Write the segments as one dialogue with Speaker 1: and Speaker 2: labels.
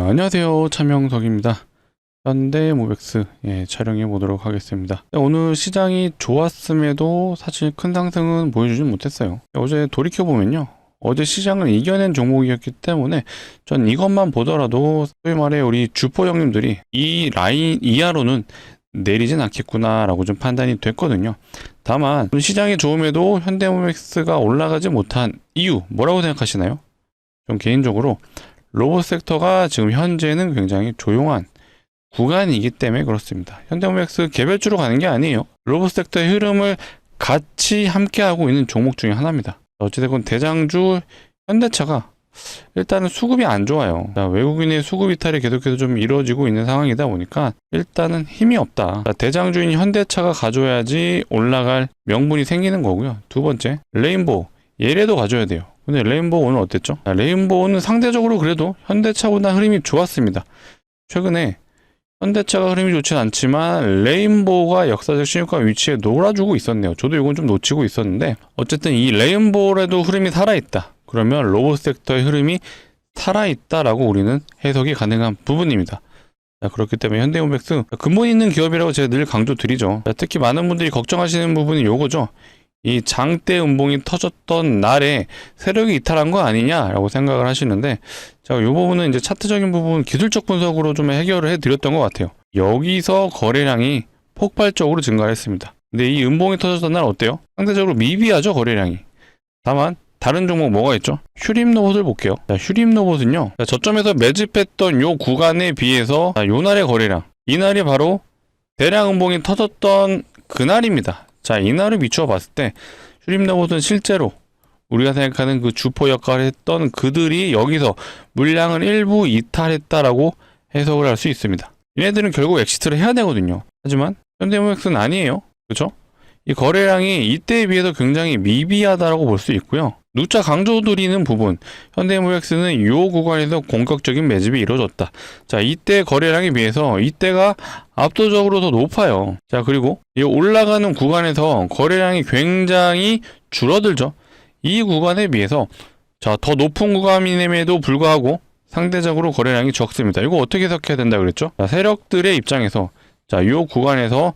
Speaker 1: 안녕하세요. 차명석입니다. 현대모백스 촬영해 보도록 하겠습니다. 오늘 시장이 좋았음에도 사실 큰 상승은 보여주진 못했어요. 어제 돌이켜보면요, 어제 시장을 이겨낸 종목이었기 때문에 전 이것만 보더라도 소위 말해 우리 주포 형님들이 이 라인 이하로는 내리진 않겠구나 라고 좀 판단이 됐거든요. 다만 시장이 좋음에도 현대모백스가 올라가지 못한 이유 뭐라고 생각하시나요? 좀 개인적으로 로봇 섹터가 지금 현재는 굉장히 조용한 구간이기 때문에 그렇습니다. 현대모백스 개별주로 가는 게 아니에요. 로봇 섹터의 흐름을 같이 함께하고 있는 종목 중에 하나입니다. 어찌됐건 대장주 현대차가 일단은 수급이 안 좋아요. 외국인의 수급 이탈이 계속해서 좀 이루어지고 있는 상황이다 보니까 일단은 힘이 없다. 대장주인 현대차가 가져야지 올라갈 명분이 생기는 거고요. 두 번째, 레인보우. 얘라도 가져야 돼요. 근데 레인보우 오늘 어땠죠? 레인보우는 상대적으로 그래도 현대차보다 흐름이 좋았습니다. 최근에 현대차가 흐름이 좋진 않지만 레인보우가 역사적 신유가 위치에 놀아주고 있었네요. 저도 이건 좀 놓치고 있었는데 어쨌든 이 레인보우라도 흐름이 살아있다. 그러면 로봇 섹터의 흐름이 살아있다라고 우리는 해석이 가능한 부분입니다. 그렇기 때문에 현대모백스 근본 있는 기업이라고 제가 늘 강조드리죠. 특히 많은 분들이 걱정하시는 부분이 요거죠. 이 장대 음봉이 터졌던 날에 세력이 이탈한 거 아니냐라고 생각을 하시는데, 제가 이 부분은 이제 차트적인 부분 기술적 분석으로 좀 해결을 해드렸던 것 같아요. 여기서 거래량이 폭발적으로 증가했습니다. 근데 이 음봉이 터졌던 날 어때요? 상대적으로 미비하죠, 거래량이. 다만 다른 종목 뭐가 있죠? 휴림로봇을 볼게요. 휴림로봇은요, 저점에서 매집했던 요 구간에 비해서 요 날의 거래량, 이날이 바로 대량 음봉이 터졌던 그날입니다. 자, 이날을 비추어 봤을 때 휴림로봇은 실제로 우리가 생각하는 그 주포 역할을 했던 그들이 여기서 물량을 일부 이탈했다라고 해석을 할 수 있습니다. 얘네들은 결국 엑시트를 해야 되거든요. 하지만 현대모백스는 아니에요. 그렇죠? 이 거래량이 이때에 비해서 굉장히 미비하다라고 볼 수 있고요. 누차 강조드리는 부분, 현대모백스는 이 구간에서 공격적인 매집이 이루어졌다. 자, 이때 거래량에 비해서 이때가 압도적으로 더 높아요. 자, 그리고 이 올라가는 구간에서 거래량이 굉장히 줄어들죠. 이 구간에 비해서 자, 더 높은 구간임에도 불구하고 상대적으로 거래량이 적습니다. 이거 어떻게 해석해야 된다 그랬죠? 자, 세력들의 입장에서 자, 이 구간에서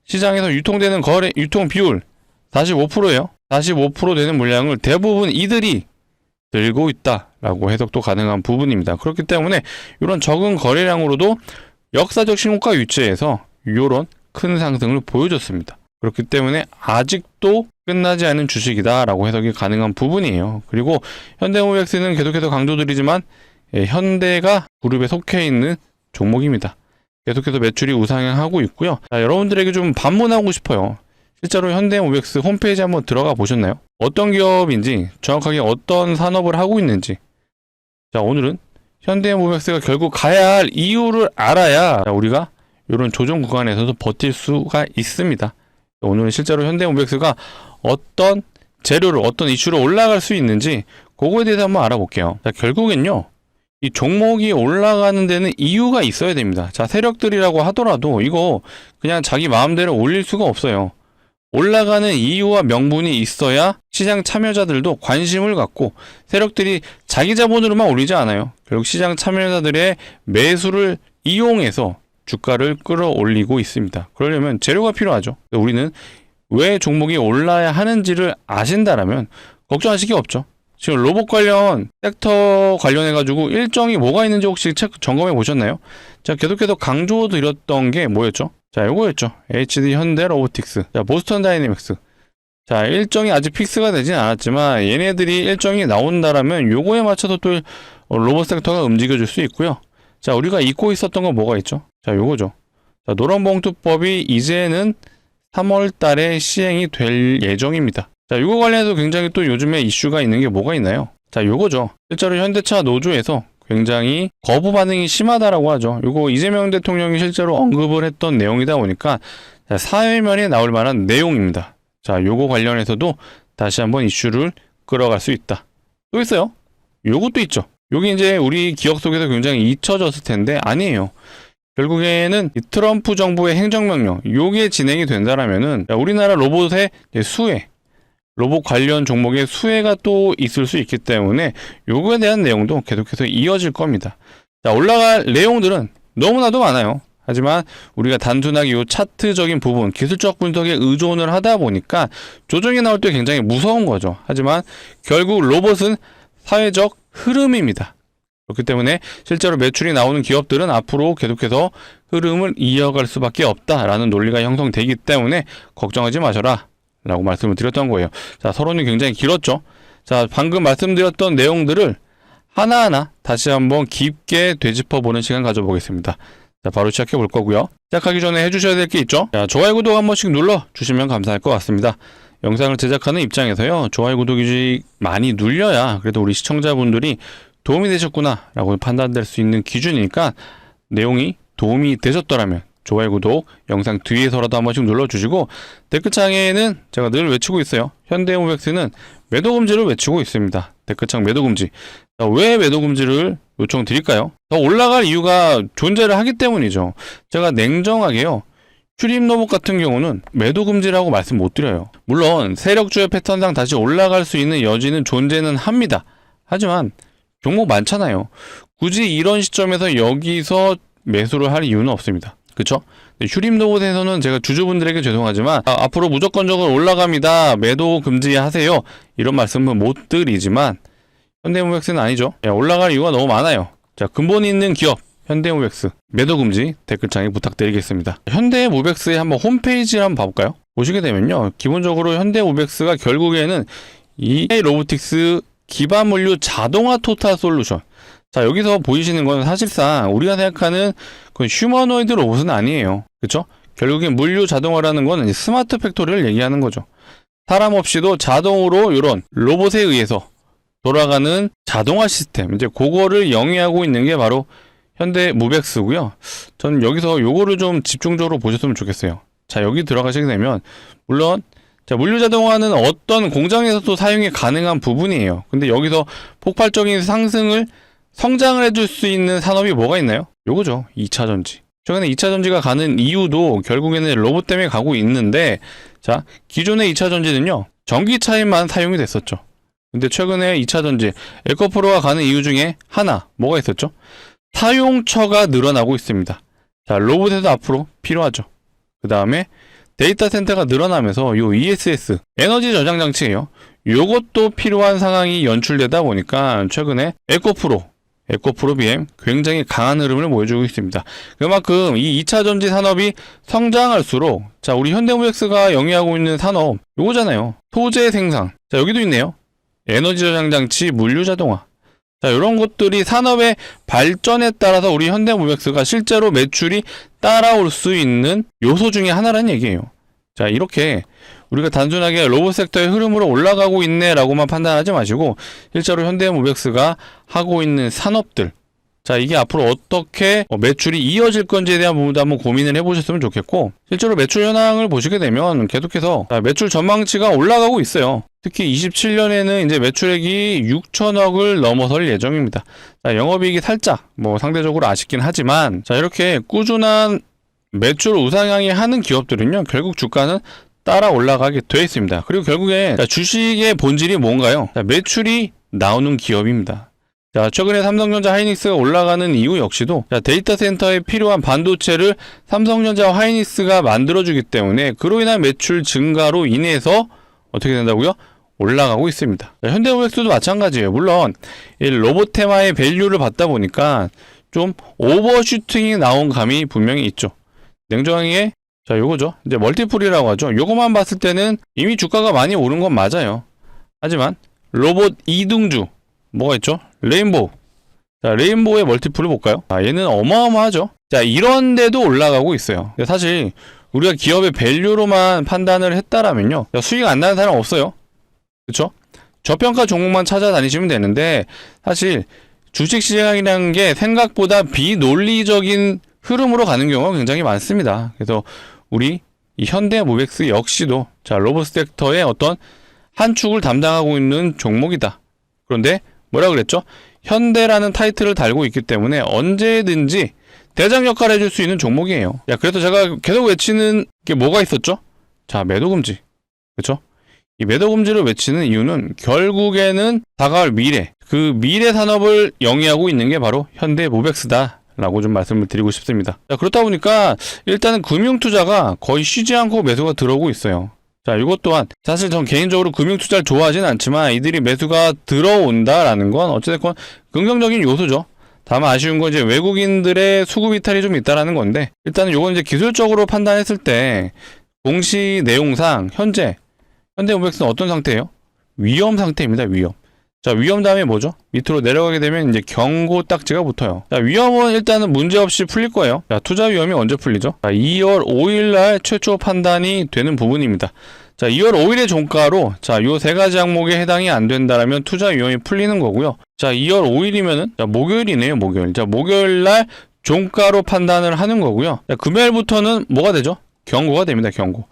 Speaker 1: 시장에서 유통되는 유통 비율 45%예요. 45% 되는 물량을 대부분 이들이 들고 있다라고 해석도 가능한 부분입니다. 그렇기 때문에 이런 적은 거래량으로도 역사적 신고가 위치에서 이런 큰 상승을 보여줬습니다. 그렇기 때문에 아직도 끝나지 않은 주식이다라고 해석이 가능한 부분이에요. 그리고 현대모백스는 계속해서 강조드리지만 현대가 그룹에 속해 있는 종목입니다. 계속해서 매출이 우상향하고 있고요. 자, 여러분들에게 좀 반문하고 싶어요. 실제로 현대모백스 홈페이지 한번 들어가 보셨나요? 어떤 기업인지, 정확하게 어떤 산업을 하고 있는지. 자, 오늘은 현대모백스가 결국 가야 할 이유를 알아야 우리가 이런 조정 구간에서도 버틸 수가 있습니다. 오늘은 실제로 현대모백스가 어떤 재료를, 어떤 이슈로 올라갈 수 있는지 그거에 대해서 한번 알아볼게요. 자, 결국엔요, 이 종목이 올라가는 데는 이유가 있어야 됩니다. 자, 세력들이라고 하더라도 이거 그냥 자기 마음대로 올릴 수가 없어요. 올라가는 이유와 명분이 있어야 시장 참여자들도 관심을 갖고, 세력들이 자기 자본으로만 올리지 않아요. 결국 시장 참여자들의 매수를 이용해서 주가를 끌어올리고 있습니다. 그러려면 재료가 필요하죠. 우리는 왜 종목이 올라야 하는지를 아신다라면 걱정하실 게 없죠. 지금 로봇 관련 섹터 관련해가지고 일정이 뭐가 있는지 혹시 점검해 보셨나요? 자, 계속해서 강조드렸던 게 뭐였죠? 자, 요거였죠. HD 현대 로보틱스. 자, 보스턴 다이내믹스. 자, 일정이 아직 픽스가 되진 않았지만 얘네들이 일정이 나온다라면 요거에 맞춰서 또 로봇 섹터가 움직여줄 수 있고요. 자, 우리가 잊고 있었던 건 뭐가 있죠? 자, 요거죠. 자, 노란봉투법이 이제는 3월 달에 시행이 될 예정입니다. 자, 요거 관련해서 굉장히 또 요즘에 이슈가 있는 게 뭐가 있나요? 자, 요거죠. 실제로 현대차 노조에서 굉장히 거부 반응이 심하다라고 하죠. 요거 이재명 대통령이 실제로 언급을 했던 내용이다 보니까 사회면에 나올 만한 내용입니다. 자, 요거 관련해서도 다시 한번 이슈를 끌어갈 수 있다. 또 있어요. 요것도 있죠. 요게 이제 우리 기억 속에서 굉장히 잊혀졌을 텐데 아니에요. 결국에는 이 트럼프 정부의 행정명령, 요게 진행이 된다라면은 우리나라 로봇의 수혜, 로봇 관련 종목의 수혜가 또 있을 수 있기 때문에 요거에 대한 내용도 계속해서 이어질 겁니다. 자, 올라갈 내용들은 너무나도 많아요. 하지만 우리가 단순하게 이 차트적인 부분, 기술적 분석에 의존을 하다 보니까 조정이 나올 때 굉장히 무서운 거죠. 하지만 결국 로봇은 사회적 흐름입니다. 그렇기 때문에 실제로 매출이 나오는 기업들은 앞으로 계속해서 흐름을 이어갈 수밖에 없다라는 논리가 형성되기 때문에 걱정하지 마셔라 라고 말씀을 드렸던 거예요. 자, 서론이 굉장히 길었죠. 자, 방금 말씀드렸던 내용들을 하나하나 다시 한번 깊게 되짚어보는 시간 가져보겠습니다. 자, 바로 시작해 볼 거고요. 시작하기 전에 해주셔야 될 게 있죠. 자, 좋아요, 구독 한 번씩 눌러주시면 감사할 것 같습니다. 영상을 제작하는 입장에서요, 좋아요, 구독이 많이 눌려야 그래도 우리 시청자분들이 도움이 되셨구나 라고 판단될 수 있는 기준이니까 내용이 도움이 되셨더라면 좋아요, 구독, 영상 뒤에서라도 한 번씩 눌러주시고 댓글창에는 제가 늘 외치고 있어요. 현대모백스는 매도금지를 외치고 있습니다. 댓글창 매도금지. 왜 매도금지를 요청드릴까요? 더 올라갈 이유가 존재를 하기 때문이죠. 제가 냉정하게요, 슈림로봇 같은 경우는 매도금지라고 말씀 못 드려요. 물론 세력주의 패턴상 다시 올라갈 수 있는 여지는 존재는 합니다. 하지만 종목 많잖아요. 굳이 이런 시점에서 여기서 매수를 할 이유는 없습니다. 그쵸? 슈림로봇에서는 제가 주주분들에게 죄송하지만 앞으로 무조건적으로 올라갑니다, 매도 금지하세요, 이런 말씀은 못 드리지만 현대모백스는 아니죠. 올라갈 이유가 너무 많아요. 자, 근본 있는 기업 현대모백스 매도 금지 댓글창에 부탁드리겠습니다. 현대모백스의 한번 홈페이지를 한번 봐볼까요? 보시게 되면요, 기본적으로 현대모백스가 결국에는 이 로보틱스 기반 물류 자동화 토탈 솔루션. 자, 여기서 보이시는 건 사실상 우리가 생각하는 그 휴머노이드 로봇은 아니에요. 그쵸? 결국엔 물류 자동화라는 건 스마트 팩토리를 얘기하는 거죠. 사람 없이도 자동으로 이런 로봇에 의해서 돌아가는 자동화 시스템, 이제 그거를 영위하고 있는 게 바로 현대모백스고요. 저는 여기서 요거를 좀 집중적으로 보셨으면 좋겠어요. 자, 여기 들어가시게 되면 물론 자, 물류 자동화는 어떤 공장에서도 사용이 가능한 부분이에요. 근데 여기서 폭발적인 성장을 해줄 수 있는 산업이 뭐가 있나요? 요거죠. 2차 전지. 최근에 2차 전지가 가는 이유도 결국에는 로봇 때문에 가고 있는데, 자, 기존의 2차 전지는요, 전기차에만 사용이 됐었죠. 근데 최근에 2차 전지, 에코프로가 가는 이유 중에 하나, 뭐가 있었죠? 사용처가 늘어나고 있습니다. 자, 로봇에도 앞으로 필요하죠. 그 다음에 데이터 센터가 늘어나면서 요 ESS, 에너지 저장 장치예요. 요것도 필요한 상황이 연출되다 보니까 최근에 에코프로 BM 굉장히 강한 흐름을 보여주고 있습니다. 그만큼 이 2차 전지 산업이 성장할수록, 자, 우리 현대모백스가 영위하고 있는 산업 요거잖아요. 소재 생산. 자, 여기도 있네요. 에너지 저장 장치, 물류 자동화. 자, 이런 것들이 산업의 발전에 따라서 우리 현대모백스가 실제로 매출이 따라올 수 있는 요소 중에 하나라는 얘기예요. 자, 이렇게 우리가 단순하게 로봇 섹터의 흐름으로 올라가고 있네 라고만 판단하지 마시고 실제로 현대모백스가 하고 있는 산업들, 자, 이게 앞으로 어떻게 매출이 이어질 건지에 대한 부분도 한번 고민을 해보셨으면 좋겠고, 실제로 매출 현황을 보시게 되면 계속해서 매출 전망치가 올라가고 있어요. 특히 27년에는 이제 매출액이 6천억을 넘어설 예정입니다. 자, 영업이익이 살짝 상대적으로 아쉽긴 하지만, 자, 이렇게 꾸준한 매출 우상향이 하는 기업들은요, 결국 주가는 따라 올라가게 되어 있습니다. 그리고 결국에 주식의 본질이 뭔가요? 자, 매출이 나오는 기업입니다. 자, 최근에 삼성전자 하이닉스가 올라가는 이유 역시도, 자, 데이터 센터에 필요한 반도체를 삼성전자와 하이닉스가 만들어주기 때문에 그로 인한 매출 증가로 인해서 어떻게 된다고요? 올라가고 있습니다. 자, 현대모백스도 마찬가지예요. 물론 이 로봇 테마의 밸류를 받다 보니까 좀 오버슈팅이 나온 감이 분명히 있죠. 냉정하게, 자, 요거죠. 이제 멀티플이라고 하죠. 요거만 봤을 때는 이미 주가가 많이 오른 건 맞아요. 하지만 로봇 2등주 뭐가 있죠? 레인보우. 자, 레인보우의 멀티플을 볼까요? 아, 얘는 어마어마하죠. 자, 이런데도 올라가고 있어요. 사실 우리가 기업의 밸류로만 판단을 했다라면요, 수익 안 나는 사람 없어요. 그쵸? 저평가 종목만 찾아다니시면 되는데, 사실 주식시장이라는 게 생각보다 비논리적인 흐름으로 가는 경우가 굉장히 많습니다. 그래서 우리 이 현대모백스 역시도, 자, 로봇 섹터의 어떤 한 축을 담당하고 있는 종목이다. 그런데 뭐라 그랬죠? 현대라는 타이틀을 달고 있기 때문에 언제든지 대장 역할을 해줄 수 있는 종목이에요. 야, 그래서 제가 계속 외치는 게 뭐가 있었죠? 자, 매도금지. 그쵸? 이 매도금지를 외치는 이유는 결국에는 다가올 미래, 그 미래 산업을 영위하고 있는 게 바로 현대모백스다 라고 좀 말씀을 드리고 싶습니다. 자, 그렇다 보니까 일단은 금융투자가 거의 쉬지 않고 매수가 들어오고 있어요. 자, 이것 또한 사실 전 개인적으로 금융투자를 좋아하진 않지만 이들이 매수가 들어온다라는 건 어찌됐건 긍정적인 요소죠. 다만 아쉬운 건 이제 외국인들의 수급 이탈이 좀 있다라는 건데, 일단은 요건 이제 기술적으로 판단했을 때 공시 내용상 현재 현대모백스는 어떤 상태예요? 위험 상태입니다. 위험. 자, 위험 다음에 뭐죠? 밑으로 내려가게 되면 이제 경고 딱지가 붙어요. 자, 위험은 일단은 문제없이 풀릴 거예요. 자, 투자 위험이 언제 풀리죠? 자, 2월 5일 날 최초 판단이 되는 부분입니다. 자, 2월 5일의 종가로 자, 요 세 가지 항목에 해당이 안 된다라면 투자 위험이 풀리는 거고요. 자, 2월 5일이면은 자, 목요일이네요. 목요일. 자, 목요일 날 종가로 판단을 하는 거고요. 자, 금요일부터는 뭐가 되죠? 경고가 됩니다. 경고.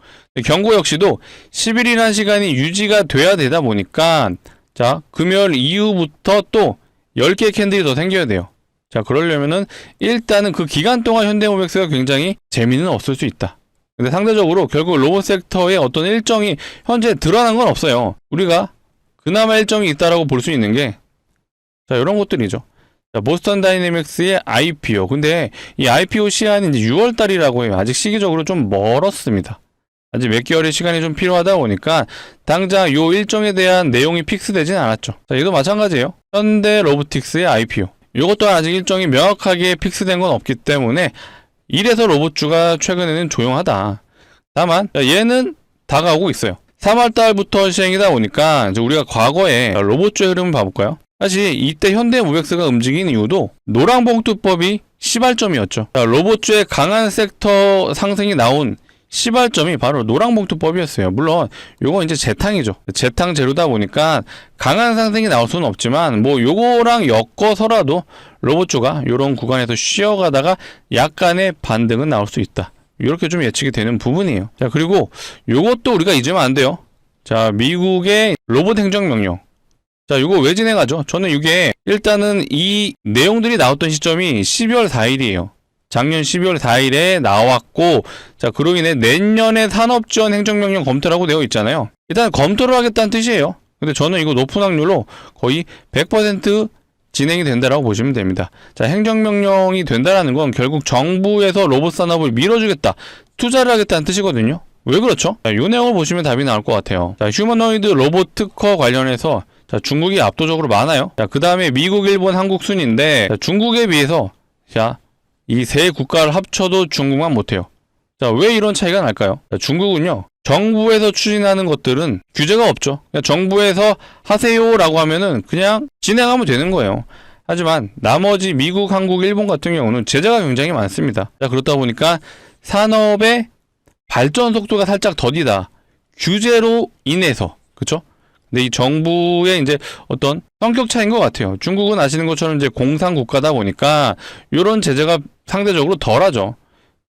Speaker 1: 경고 역시도 10일이라는 시간이 유지가 돼야 되다 보니까 자, 금요일 이후부터 또 10개의 캔들이 더 생겨야 돼요. 자, 그러려면은 일단은 그 기간 동안 현대모백스가 굉장히 재미는 없을 수 있다. 근데 상대적으로 결국 로봇 섹터의 어떤 일정이 현재 드러난 건 없어요. 우리가 그나마 일정이 있다라고 볼 수 있는 게 자, 이런 것들이죠. 자, 보스턴 다이내믹스의 IPO. 근데 이 IPO 시한이 이제 6월 달이라고 해요. 아직 시기적으로 좀 멀었습니다. 아직 몇 개월의 시간이 좀 필요하다 보니까 당장 요 일정에 대한 내용이 픽스되진 않았죠. 자, 이도 마찬가지예요. 현대로보틱스의 IPO. 요것도 아직 일정이 명확하게 픽스된 건 없기 때문에 이래서 로봇주가 최근에는 조용하다. 다만 얘는 다가오고 있어요. 3월 달부터 시행이다 보니까 이제 우리가 과거에 로봇주의 흐름을 봐볼까요? 사실 이때 현대모백스가 움직인 이유도 노랑봉투법이 시발점이었죠. 자, 로봇주의 강한 섹터 상승이 나온 시발점이 바로 노랑봉투법이었어요. 물론 요건 이제 재탕이죠. 재탕 재료다 보니까 강한 상승이 나올 수는 없지만 뭐 요거랑 엮어서라도 로봇주가 요런 구간에서 쉬어가다가 약간의 반등은 나올 수 있다. 이렇게 좀 예측이 되는 부분이에요. 자, 그리고 요것도 우리가 잊으면 안 돼요. 자, 미국의 로봇 행정명령. 자, 요거 왜 진행하죠? 저는 이게 일단은 이 내용들이 나왔던 시점이 12월 4일이에요. 작년 12월 4일에 나왔고, 자, 그로 인해 내년에 산업지원 행정명령 검토라고 되어 있잖아요. 일단 검토를 하겠다는 뜻이에요. 근데 저는 이거 높은 확률로 거의 100% 진행이 된다라고 보시면 됩니다. 자, 행정명령이 된다라는 건 결국 정부에서 로봇 산업을 밀어주겠다, 투자를 하겠다는 뜻이거든요. 왜 그렇죠? 자, 이 내용을 보시면 답이 나올 것 같아요. 자, 휴머노이드 로봇 특허 관련해서 자, 중국이 압도적으로 많아요. 자, 그 다음에 미국, 일본, 한국 순인데 자, 중국에 비해서 자, 이 세 국가를 합쳐도 중국만 못해요. 자, 왜 이런 차이가 날까요? 자, 중국은요, 정부에서 추진하는 것들은 규제가 없죠. 그냥 정부에서 하세요라고 하면은 그냥 진행하면 되는 거예요. 하지만 나머지 미국, 한국, 일본 같은 경우는 제재가 굉장히 많습니다. 자, 그렇다 보니까 산업의 발전 속도가 살짝 더디다. 규제로 인해서. 그쵸? 근데 이 정부의 이제 어떤 성격 차이인 것 같아요. 중국은 아시는 것처럼 이제 공산 국가다 보니까 이런 제재가 상대적으로 덜하죠.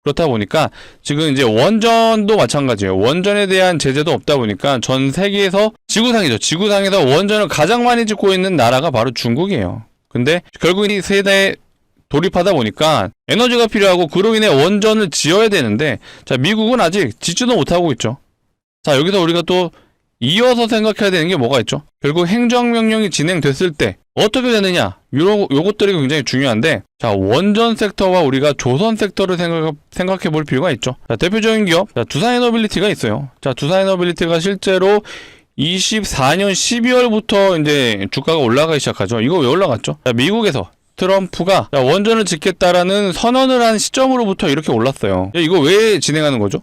Speaker 1: 그렇다 보니까 지금 이제 원전도 마찬가지예요. 원전에 대한 제재도 없다 보니까 전 세계에서 지구상이죠. 지구상에서 원전을 가장 많이 짓고 있는 나라가 바로 중국이에요. 근데 결국 이 세대에 돌입하다 보니까 에너지가 필요하고 그로 인해 원전을 지어야 되는데 자, 미국은 아직 짓지도 못하고 있죠. 자, 여기서 우리가 또 이어서 생각해야 되는 게 뭐가 있죠? 결국 행정명령이 진행됐을 때 어떻게 되느냐, 요것들이 굉장히 중요한데, 자, 원전 섹터와 우리가 조선 섹터를 생각해 볼 필요가 있죠. 자, 대표적인 기업, 자, 두산에너빌리티가 있어요. 자, 두산에너빌리티가 실제로 24년 12월부터 이제 주가가 올라가기 시작하죠. 이거 왜 올라갔죠? 자, 미국에서 트럼프가 자, 원전을 짓겠다라는 선언을 한 시점으로부터 이렇게 올랐어요. 자, 이거 왜 진행하는 거죠?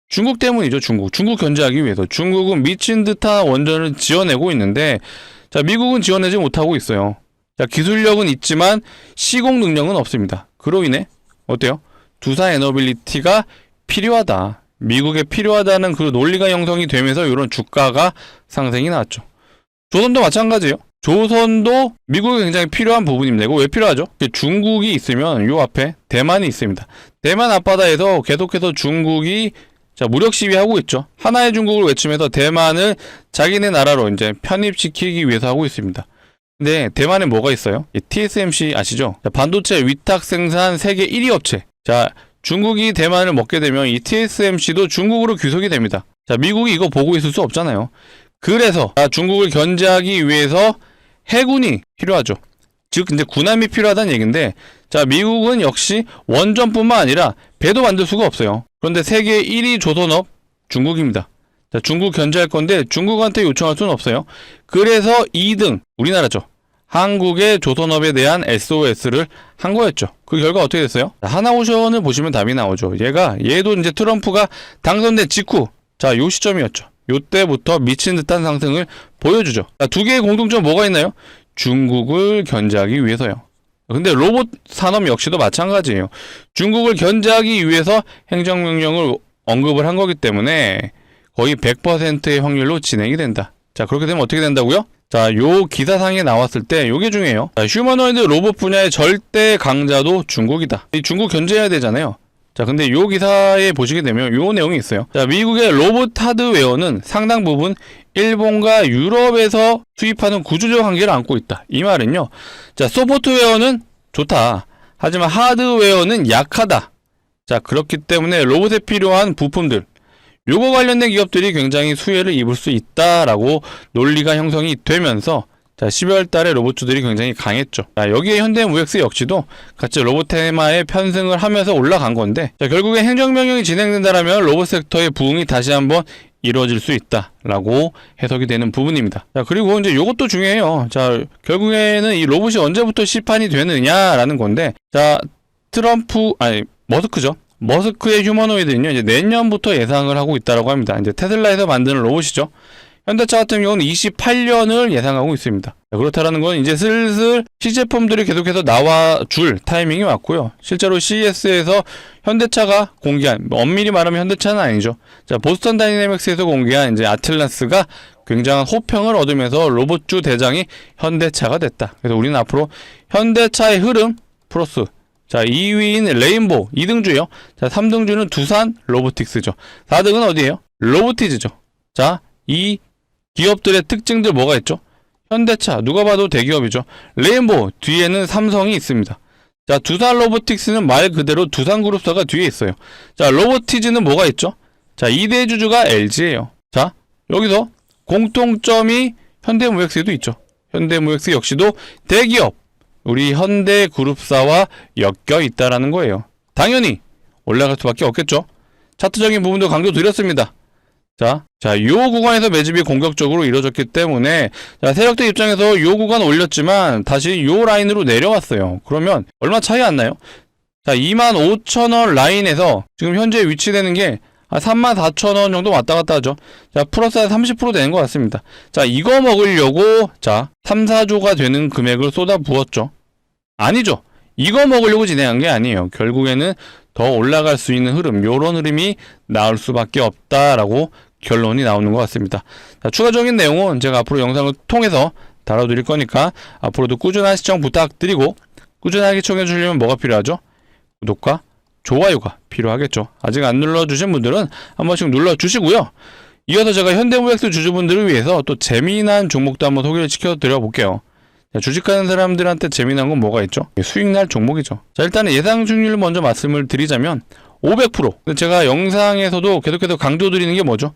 Speaker 1: 중국 때문이죠. 중국 견제하기 위해서. 중국은 미친 듯한 원전을 지어내고 있는데 자, 미국은 지어내지 못하고 있어요. 자, 기술력은 있지만 시공 능력은 없습니다. 그로 인해 어때요? 두산에너빌리티가 필요하다. 미국에 필요하다는 그 논리가 형성이 되면서 이런 주가가 상승이 나왔죠. 조선도 마찬가지예요. 조선도 미국에 굉장히 필요한 부분입니다. 이거 왜 필요하죠? 중국이 있으면 요 앞에 대만이 있습니다. 대만 앞바다에서 계속해서 중국이 자, 무력 시위하고 있죠. 하나의 중국을 외치면서 대만을 자기네 나라로 이제 편입시키기 위해서 하고 있습니다. 근데 대만에 뭐가 있어요? TSMC 아시죠? 자, 반도체 위탁 생산 세계 1위 업체. 자, 중국이 대만을 먹게 되면 이 TSMC도 중국으로 귀속이 됩니다. 자, 미국이 이거 보고 있을 수 없잖아요. 그래서 자, 중국을 견제하기 위해서 해군이 필요하죠. 즉 이제 군함이 필요하다는 얘기인데, 자, 미국은 역시 원전뿐만 아니라 배도 만들 수가 없어요. 그런데 세계 1위 조선업 중국입니다. 자, 중국 견제할 건데 중국한테 요청할 수는 없어요. 그래서 2등 우리나라죠. 한국의 조선업에 대한 SOS를 한 거였죠. 그 결과 어떻게 됐어요? 자, 하나오션을 보시면 답이 나오죠. 얘도 이제 트럼프가 당선된 직후, 자, 요 시점이었죠. 요때부터 미친 듯한 상승을 보여주죠. 자, 두 개의 공통점 뭐가 있나요? 중국을 견제하기 위해서요. 근데 로봇 산업 역시도 마찬가지예요. 중국을 견제하기 위해서 행정명령을 언급을 한 거기 때문에 거의 100%의 확률로 진행이 된다. 자, 그렇게 되면 어떻게 된다고요? 자, 요 기사상에 나왔을 때 요게 중요해요. 자, 휴머노이드 로봇 분야의 절대 강자도 중국이다. 이 중국 견제해야 되잖아요. 자, 근데 요 기사에 보시게 되면 요 내용이 있어요. 자, 미국의 로봇 하드웨어는 상당 부분 일본과 유럽에서 수입하는 구조적 한계를 안고 있다. 이 말은요. 자, 소프트웨어는 좋다. 하지만 하드웨어는 약하다. 자, 그렇기 때문에 로봇에 필요한 부품들, 요거 관련된 기업들이 굉장히 수혜를 입을 수 있다라고 논리가 형성이 되면서, 자, 12월 달에 로봇주들이 굉장히 강했죠. 자, 여기에 현대무엑스 역시도 같이 로봇 테마에 편승을 하면서 올라간 건데, 자, 결국에 행정명령이 진행된다라면 로봇 섹터의 부흥이 다시 한번 이루어질 수 있다라고 해석이 되는 부분입니다. 자, 그리고 이제 요것도 중요해요. 자, 결국에는 이 로봇이 언제부터 시판이 되느냐라는 건데, 자, 머스크죠. 머스크의 휴머노이드는요, 이제 내년부터 예상을 하고 있다라고 합니다. 이제 테슬라에서 만드는 로봇이죠. 현대차 같은 경우는 28년을 예상하고 있습니다. 자, 그렇다라는 건 이제 슬슬 시제품들이 계속해서 나와줄 타이밍이 왔고요. 실제로 CES에서 현대차가 공개한, 엄밀히 말하면 현대차는 아니죠. 자, 보스턴 다이내믹스에서 공개한 이제 아틀라스가 굉장한 호평을 얻으면서 로봇주 대장이 현대차가 됐다. 그래서 우리는 앞으로 현대차의 흐름 플러스, 자, 2위인 레인보우 2등주요. 자, 3등주는 두산 로보틱스죠. 4등은 어디예요? 로보티즈죠. 자, 이 기업들의 특징들 뭐가 있죠? 현대차, 누가 봐도 대기업이죠. 레인보우, 뒤에는 삼성이 있습니다. 자, 두산 로보틱스는 말 그대로 두산그룹사가 뒤에 있어요. 자, 로보티즈는 뭐가 있죠? 자, 2대 주주가 LG예요. 자, 여기서 공통점이 현대무엑스에도 있죠. 현대무엑스 역시도 대기업, 우리 현대그룹사와 엮여 있다라는 거예요. 당연히 올라갈 수밖에 없겠죠. 차트적인 부분도 강조 드렸습니다. 자, 요 구간에서 매집이 공격적으로 이루어졌기 때문에, 자, 세력들 입장에서 요 구간 올렸지만 다시 요 라인으로 내려왔어요. 그러면 얼마 차이 안 나요? 자, 25,000원 라인에서 지금 현재 위치되는 게 34,000원 정도 왔다 갔다 하죠. 자, 플러스 한 30% 되는 것 같습니다. 자, 이거 먹으려고, 자, 3, 4조가 되는 금액을 쏟아 부었죠. 아니죠. 이거 먹으려고 진행한 게 아니에요. 결국에는 더 올라갈 수 있는 흐름, 요런 흐름이 나올 수밖에 없다라고 결론이 나오는 것 같습니다. 자, 추가적인 내용은 제가 앞으로 영상을 통해서 다뤄드릴 거니까 앞으로도 꾸준한 시청 부탁드리고, 꾸준하게 시청해 주시려면 뭐가 필요하죠? 구독과 좋아요가 필요하겠죠. 아직 안 눌러주신 분들은 한 번씩 눌러주시고요. 이어서 제가 현대무엑스 주주분들을 위해서 또 재미난 종목도 한번 소개를 시켜드려 볼게요. 자, 주식하는 사람들한테 재미난 건 뭐가 있죠? 수익날 종목이죠. 자, 일단은 예상 수익률을 먼저 말씀을 드리자면 500%. 제가 영상에서도 계속해서 강조드리는 게 뭐죠?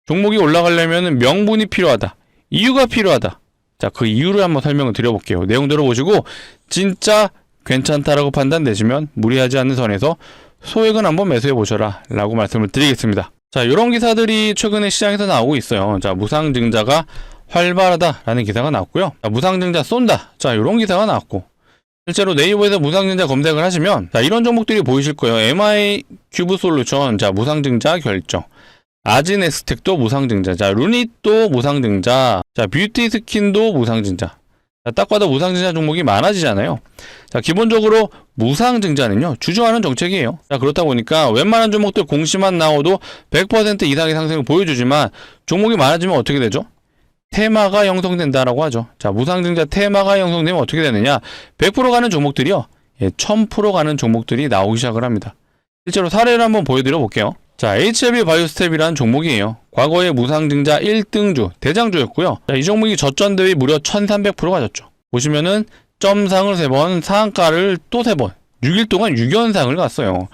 Speaker 1: 종목이 올라가려면 명분이 필요하다. 이유가 필요하다. 자, 그 이유를 한번 설명을 드려볼게요. 내용 들어보시고 진짜 괜찮다라고 판단되시면 무리하지 않는 선에서 소액은 한번 매수해 보셔라 라고 말씀을 드리겠습니다. 자, 이런 기사들이 최근에 시장에서 나오고 있어요. 자, 무상증자가 활발하다라는 기사가 나왔고요. 자, 무상증자 쏜다. 자, 이런 기사가 나왔고, 실제로 네이버에서 무상증자 검색을 하시면, 자, 이런 종목들이 보이실 거예요. MI 큐브 솔루션, 자, 무상증자 결정. 아진에스텍도 무상증자. 자, 루닛도 무상증자. 자, 뷰티 스킨도 무상증자. 자, 딱 봐도 무상증자 종목이 많아지잖아요. 자, 기본적으로 무상증자는요, 주저하는 정책이에요. 자, 그렇다 보니까 웬만한 종목들 공시만 나오도 100% 이상의 상승을 보여주지만, 종목이 많아지면 어떻게 되죠? 테마가 형성된다라고 하죠. 자, 무상증자 테마가 형성되면 어떻게 되느냐? 100% 가는 종목들이요, 1000% 가는 종목들이 나오기 시작을 합니다. 실제로 사례를 한번 보여드려 볼게요. 자, HLB 바이오스텝이라는 종목이에요. 과거에 무상증자 1등주, 대장주였고요. 자, 이 종목이 저점 대비 무려 1300% 가졌죠. 보시면은 점상을 3번, 상한가를 또 3번, 6일 동안 6연상을 갔어요.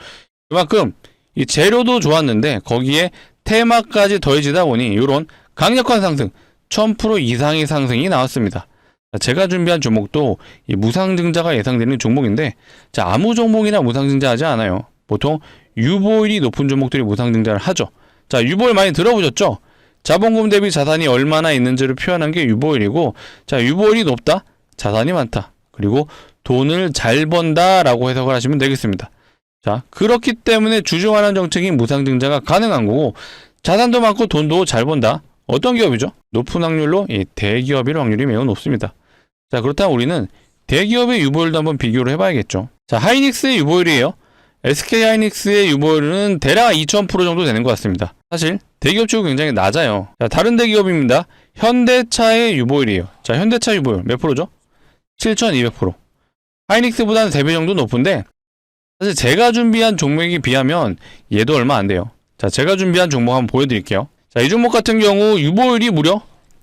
Speaker 1: 그만큼 이 재료도 좋았는데 거기에 테마까지 더해지다 보니 이런 강력한 상승, 1000% 이상의 상승이 나왔습니다. 제가 준비한 종목도 이 무상증자가 예상되는 종목인데, 자, 아무 종목이나 무상증자 하지 않아요. 보통 유보율이 높은 종목들이 무상증자를 하죠. 자, 유보율 많이 들어보셨죠? 자본금 대비 자산이 얼마나 있는지를 표현한 게 유보율이고, 자, 유보율이 높다, 자산이 많다, 그리고 돈을 잘 번다 라고 해석을 하시면 되겠습니다. 자, 그렇기 때문에 주주환원 정책인 무상증자가 가능한 거고, 자산도 많고 돈도 잘 번다. 어떤 기업이죠? 높은 확률로 이 대기업일 확률이 매우 높습니다. 자, 그렇다면 우리는 대기업의 유보율도 한번 비교를 해봐야겠죠. 자, 하이닉스의 유보율이에요. SK 하이닉스의 유보율은 대략 2000% 정도 되는 것 같습니다. 사실 대기업 치고 굉장히 낮아요. 자, 다른 대기업입니다. 현대차의 유보율이에요. 자, 현대차 유보율 몇 프로죠? 7200%. 하이닉스보다는 3배 정도 높은데, 사실 제가 준비한 종목에 비하면 얘도 얼마 안 돼요. 자, 제가 준비한 종목 한번 보여드릴게요. 자, 이 종목 같은 경우 유보율이 무려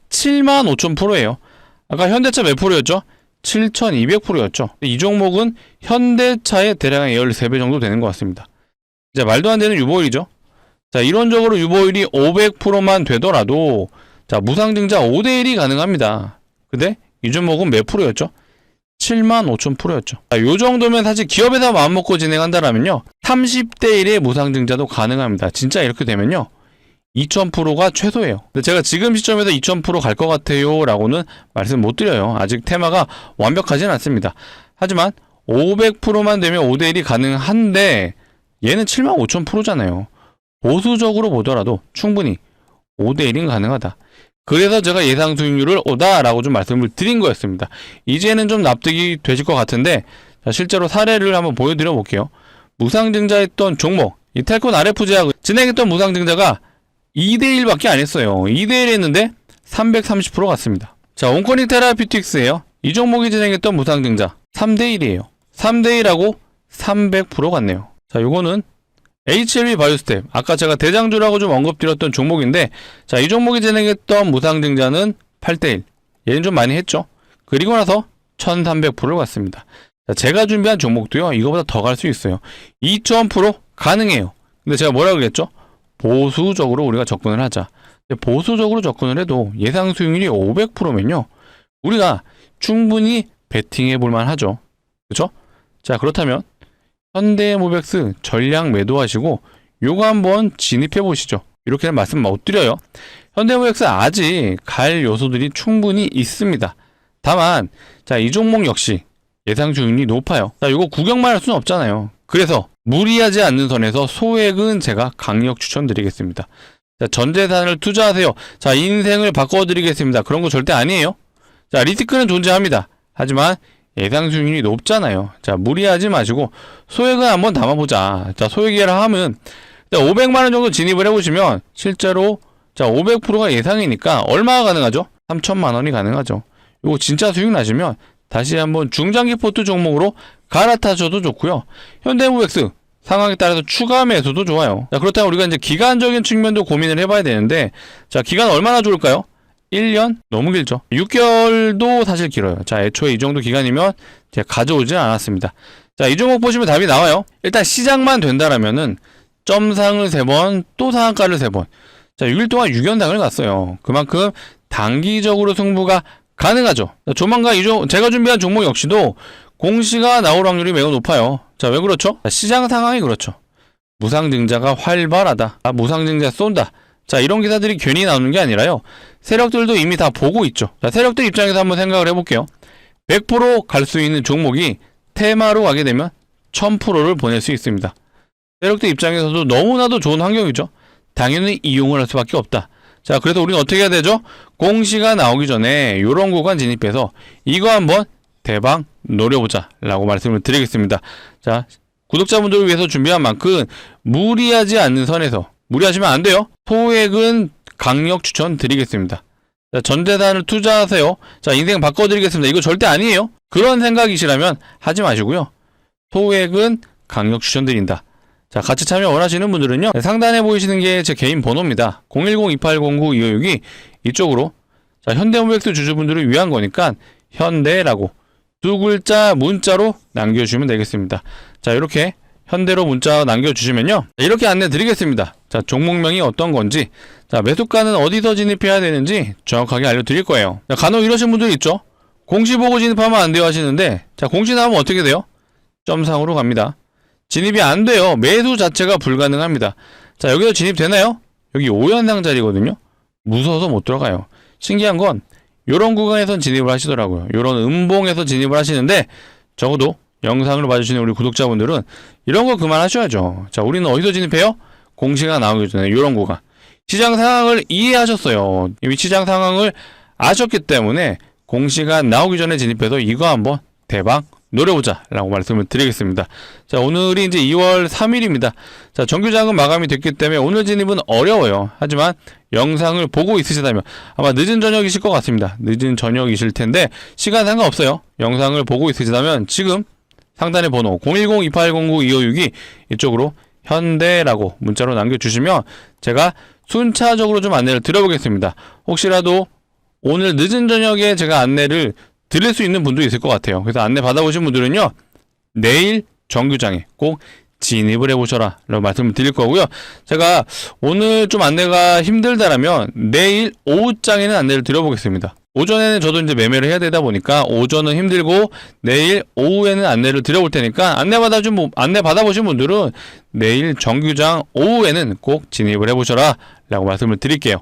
Speaker 1: 75,000%예요. 아까 현대차 몇 프로였죠? 7200%였죠. 이 종목은 현대차의 대략 13배 정도 되는 것 같습니다. 이제 말도 안 되는 유보율이죠. 자, 이론적으로 유보율이 500%만 되더라도, 자, 무상증자 5대1이 가능합니다. 근데 이 종목은 몇 프로였죠? 75,000%였죠. 자, 요 정도면 사실 기업에서 마음먹고 진행한다라면요, 30대 1의 무상증자도 가능합니다. 진짜 이렇게 되면요, 2000%가 최소예요. 근데 제가 지금 시점에서 2000% 갈 것 같아요 라고는 말씀 못 드려요. 아직 테마가 완벽하진 않습니다. 하지만 500%만 되면 5대1이 가능한데, 얘는 75,000%잖아요. 보수적으로 보더라도 충분히 5대1은 가능하다. 그래서 제가 예상 수익률을 오다라고 좀 말씀을 드린 거였습니다. 이제는 좀 납득이 되실 것 같은데, 자, 실제로 사례를 한번 보여드려 볼게요. 무상증자했던 종목, 이 텔콘 RF제약 진행했던 무상증자가 2대1밖에 안 했어요. 2대1 했는데 330% 갔습니다. 자, 온코닉 테라피틱스예요. 이 종목이 진행했던 무상증자 3대1이에요. 3대1하고 300% 갔네요. 자, 요거는 HLB 바이오스텝, 아까 제가 대장주라고 좀 언급드렸던 종목인데, 자, 이 종목이 진행했던 무상증자는 8대1. 얘는 좀 많이 했죠. 그리고 나서 1300%를 갔습니다. 자, 제가 준비한 종목도요, 이거보다 더 갈 수 있어요. 2000% 가능해요. 근데 제가 뭐라고 그랬죠? 보수적으로 우리가 접근을 하자. 보수적으로 접근을 해도 예상 수익률이 500%면요, 우리가 충분히 베팅해 볼만 하죠. 그쵸? 자, 그렇다면 현대모백스 전량 매도하시고 요거 한번 진입해 보시죠. 이렇게는 말씀 못 드려요. 현대모백스 아직 갈 요소들이 충분히 있습니다. 다만, 자, 이 종목 역시 예상 수익률이 높아요. 자, 요거 구경만 할 수는 없잖아요. 그래서 무리하지 않는 선에서 소액은 제가 강력 추천드리겠습니다. 자, 전 재산을 투자하세요. 자, 인생을 바꿔드리겠습니다. 그런 거 절대 아니에요. 자, 리스크는 존재합니다. 하지만 예상 수익률이 높잖아요. 자, 무리하지 마시고 소액은 한번 담아보자. 자, 소액이라 하면 500만원 정도 진입을 해보시면 실제로, 자, 500%가 예상이니까 얼마가 가능하죠? 3천만원이 가능하죠. 이거 진짜 수익 나시면 다시 한번 중장기 포트 종목으로 갈아타셔도 좋고요. 현대모백스 상황에 따라서 추가 매수도 좋아요. 자, 그렇다면 우리가 이제 기간적인 측면도 고민을 해봐야 되는데, 자, 기간 얼마나 좋을까요? 1년? 너무 길죠. 6개월도 사실 길어요. 자, 애초에 이 정도 기간이면 제가 가져오지 않았습니다. 자, 이 종목 보시면 답이 나와요. 일단 시작만 된다라면은 점상을 3번, 또 상한가를 3번. 자, 6일 동안 6연당을 갔어요. 그만큼 단기적으로 승부가 가능하죠. 자, 조만간 제가 준비한 종목 역시도 공시가 나올 확률이 매우 높아요. 자, 왜 그렇죠? 자, 시장 상황이 그렇죠. 무상증자가 활발하다. 아, 무상증자 쏜다. 자, 이런 기사들이 괜히 나오는 게 아니라요, 세력들도 이미 다 보고 있죠. 자, 세력들 입장에서 한번 생각을 해볼게요. 100% 갈 수 있는 종목이 테마로 가게 되면 1000%를 보낼 수 있습니다. 세력들 입장에서도 너무나도 좋은 환경이죠. 당연히 이용을 할 수밖에 없다. 자, 그래서 우리는 어떻게 해야 되죠? 공시가 나오기 전에 요런 구간 진입해서 이거 한번 대박 노려보자 라고 말씀을 드리겠습니다. 자, 구독자분들을 위해서 준비한 만큼 무리하지 않는 선에서, 무리하시면 안 돼요. 소액은 강력 추천드리겠습니다. 자, 전재산을 투자하세요. 자, 인생 바꿔드리겠습니다. 이거 절대 아니에요. 그런 생각이시라면 하지 마시고요. 소액은 강력 추천드린다. 자, 같이 참여 원하시는 분들은요, 상단에 보이시는 게 제 개인 번호입니다. 010-2809-2562 이쪽으로, 자, 현대모백스 주주분들을 위한 거니까 현대라고 2글자 문자로 남겨주시면 되겠습니다. 자, 이렇게 현대로 문자 남겨주시면요, 이렇게 안내 드리겠습니다. 자, 종목명이 어떤 건지, 자, 매수가는 어디서 진입해야 되는지 정확하게 알려드릴 거예요. 자, 간혹 이러신 분들 있죠? 공시 보고 진입하면 안 돼요 하시는데, 자, 공시 나오면 어떻게 돼요? 점상으로 갑니다. 진입이 안 돼요. 매수 자체가 불가능합니다. 자, 여기서 진입되나요? 여기 5연상 자리거든요. 무서워서 못 들어가요. 신기한 건 요런 구간에선 진입을 하시더라고요. 요런 음봉에서 진입을 하시는데, 적어도 영상을 봐주시는 우리 구독자분들은 이런 거 그만하셔야죠. 자, 우리는 어디서 진입해요? 공시가 나오기 전에 요런 구간. 시장 상황을 이해하셨어요. 이미 시장 상황을 아셨기 때문에 공시가 나오기 전에 진입해서 이거 한번 대박 노려보자 라고 말씀을 드리겠습니다. 자, 오늘이 이제 2월 3일입니다. 자, 정규장은 마감이 됐기 때문에 오늘 진입은 어려워요. 하지만 영상을 보고 있으시다면 아마 늦은 저녁이실 것 같습니다. 늦은 저녁이실 텐데 시간 상관없어요. 영상을 보고 있으시다면 지금 상단의 번호 010-2809-2562 이쪽으로 현대라고 문자로 남겨주시면 제가 순차적으로 좀 안내를 드려보겠습니다. 혹시라도 오늘 늦은 저녁에 제가 안내를 드릴 수 있는 분도 있을 것 같아요. 그래서 안내 받아보신 분들은요, 내일 정규장에 꼭 진입을 해보셔라 라고 말씀을 드릴 거고요. 제가 오늘 좀 안내가 힘들다라면 내일 오후장에는 안내를 드려보겠습니다. 오전에는 저도 이제 매매를 해야 되다 보니까 오전은 힘들고 내일 오후에는 안내를 드려볼 테니까 안내 받아보신 분들은 내일 정규장 오후에는 꼭 진입을 해보셔라 라고 말씀을 드릴게요.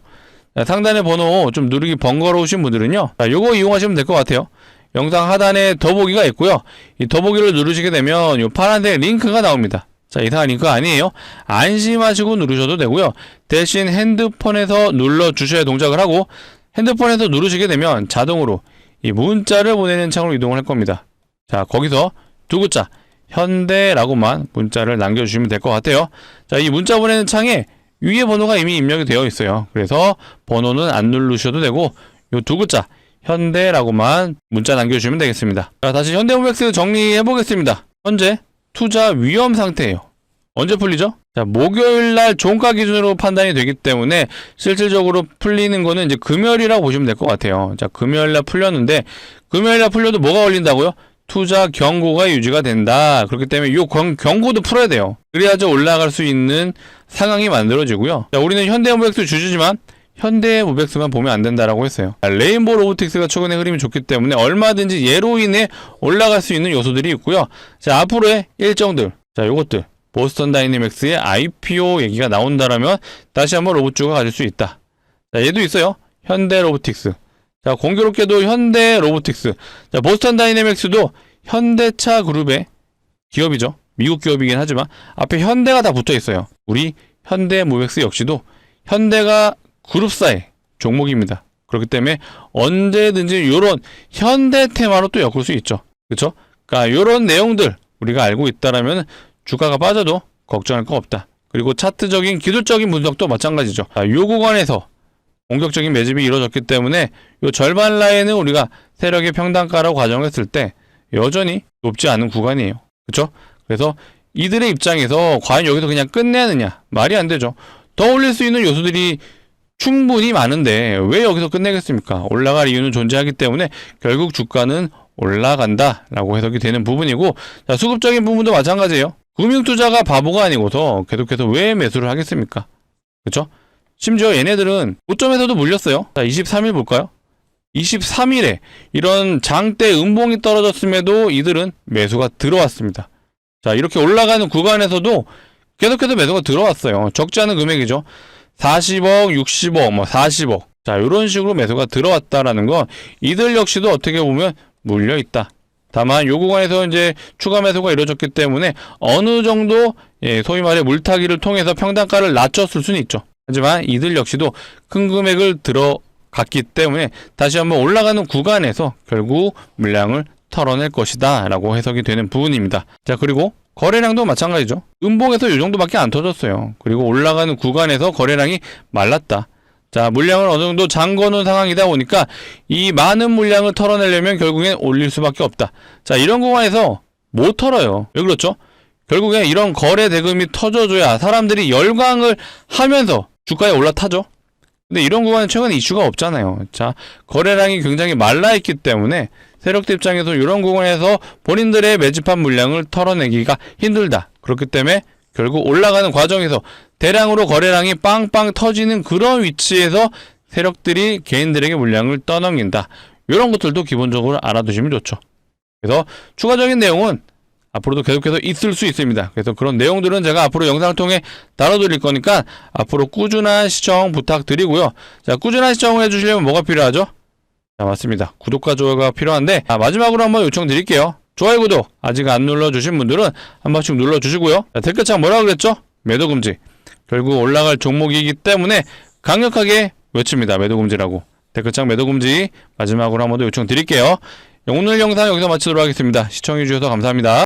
Speaker 1: 상단의 번호 좀 누르기 번거로우신 분들은요, 자, 요거 이용하시면 될 것 같아요. 영상 하단에 더보기가 있고요. 이 더보기를 누르시게 되면 요 파란색 링크가 나옵니다. 자, 이상한 링크가 아니에요. 안심하시고 누르셔도 되고요. 대신 핸드폰에서 눌러주셔야 동작을 하고, 핸드폰에서 누르시게 되면 자동으로 이 문자를 보내는 창으로 이동을 할 겁니다. 자, 거기서 두 글자 현대라고만 문자를 남겨주시면 될 것 같아요. 자, 이 문자 보내는 창에 위에 번호가 이미 입력이 되어 있어요. 그래서 번호는 안 누르셔도 되고 요 두 글자 현대라고만 문자 남겨주시면 되겠습니다. 자, 다시 현대모백스 정리해 보겠습니다. 현재 투자 위험 상태예요. 언제 풀리죠? 자, 목요일날 종가 기준으로 판단이 되기 때문에 실질적으로 풀리는 거는 이제 금요일이라고 보시면 될 것 같아요. 자, 금요일날 풀렸는데 금요일날 풀려도 뭐가 걸린다고요? 투자 경고가 유지가 된다. 그렇기 때문에 이 경고도 풀어야 돼요. 그래야지 올라갈 수 있는 상황이 만들어지고요. 자, 우리는 현대모백스 주주지만 현대모백스만 보면 안 된다라고 했어요. 자, 레인보우 로보틱스가 최근에 흐름이 좋기 때문에 얼마든지 얘로 인해 올라갈 수 있는 요소들이 있고요. 자, 앞으로의 일정들, 자, 요것들 보스턴 다이내믹스의 IPO 얘기가 나온다라면 다시 한번 로봇주가 가질 수 있다. 자, 얘도 있어요. 현대 로보틱스. 자, 공교롭게도 현대 로보틱스. 자, 보스턴 다이내믹스도 현대차 그룹의 기업이죠. 미국 기업이긴 하지만 앞에 현대가 다 붙어 있어요. 우리 현대모백스 역시도 현대가 그룹사의 종목입니다. 그렇기 때문에 언제든지 요런 현대 테마로 또 엮을 수 있죠. 그쵸? 그러니까 요런 내용들 우리가 알고 있다라면 주가가 빠져도 걱정할 거 없다. 그리고 차트적인 기술적인 분석도 마찬가지죠. 자, 요 구간에서 공격적인 매집이 이루어졌기 때문에 요 절반 라인은 우리가 세력의 평단가라고 가정했을 때 여전히 높지 않은 구간이에요. 그쵸? 그래서 이들의 입장에서 과연 여기서 그냥 끝내느냐? 말이 안 되죠. 더 올릴 수 있는 요소들이 충분히 많은데 왜 여기서 끝내겠습니까? 올라갈 이유는 존재하기 때문에 결국 주가는 올라간다 라고 해석이 되는 부분이고, 자, 수급적인 부분도 마찬가지예요. 금융투자가 바보가 아니고서 계속해서 왜 매수를 하겠습니까? 그쵸? 심지어 얘네들은 고점에서도 물렸어요. 자, 23일 볼까요? 23일에 이런 장대 음봉이 떨어졌음에도 이들은 매수가 들어왔습니다. 자, 이렇게 올라가는 구간에서도 계속해서 매수가 들어왔어요. 적지 않은 금액이죠. 40억, 60억, 40억. 자, 이런 식으로 매수가 들어왔다라는 건 이들 역시도 어떻게 보면 물려있다. 다만 요 구간에서 이제 추가 매수가 이루어졌기 때문에 어느 정도 소위 말해 물타기를 통해서 평단가를 낮췄을 수는 있죠. 하지만 이들 역시도 큰 금액을 들어갔기 때문에 다시 한번 올라가는 구간에서 결국 물량을 털어낼 것이다 라고 해석이 되는 부분입니다. 자, 그리고 거래량도 마찬가지죠. 음봉에서 이 정도밖에 안 터졌어요. 그리고 올라가는 구간에서 거래량이 말랐다. 자, 물량을 어느 정도 잠궈놓은 상황이다 보니까 이 많은 물량을 털어내려면 결국엔 올릴 수밖에 없다. 자, 이런 구간에서 못 털어요. 왜 그렇죠? 결국엔 이런 거래 대금이 터져줘야 사람들이 열광을 하면서 주가에 올라타죠. 근데 이런 구간은 최근에 이슈가 없잖아요. 자, 거래량이 굉장히 말라있기 때문에 세력들 입장에서 이런 구간에서 본인들의 매집한 물량을 털어내기가 힘들다. 그렇기 때문에 결국 올라가는 과정에서 대량으로 거래량이 빵빵 터지는 그런 위치에서 세력들이 개인들에게 물량을 떠넘긴다. 이런 것들도 기본적으로 알아두시면 좋죠. 그래서 추가적인 내용은 앞으로도 계속해서 있을 수 있습니다. 그래서 그런 내용들은 제가 앞으로 영상을 통해 다뤄드릴 거니까 앞으로 꾸준한 시청 부탁드리고요. 자, 꾸준한 시청을 해주시려면 뭐가 필요하죠? 자, 맞습니다. 구독과 좋아요가 필요한데, 마지막으로 한번 요청드릴게요. 좋아요, 구독 아직 안 눌러주신 분들은 한 번씩 눌러주시고요. 자, 댓글창 뭐라고 그랬죠? 매도금지. 결국 올라갈 종목이기 때문에 강력하게 외칩니다. 매도금지라고. 댓글창 매도금지 마지막으로 한 번 더 요청드릴게요. 오늘 영상 여기서 마치도록 하겠습니다. 시청해주셔서 감사합니다.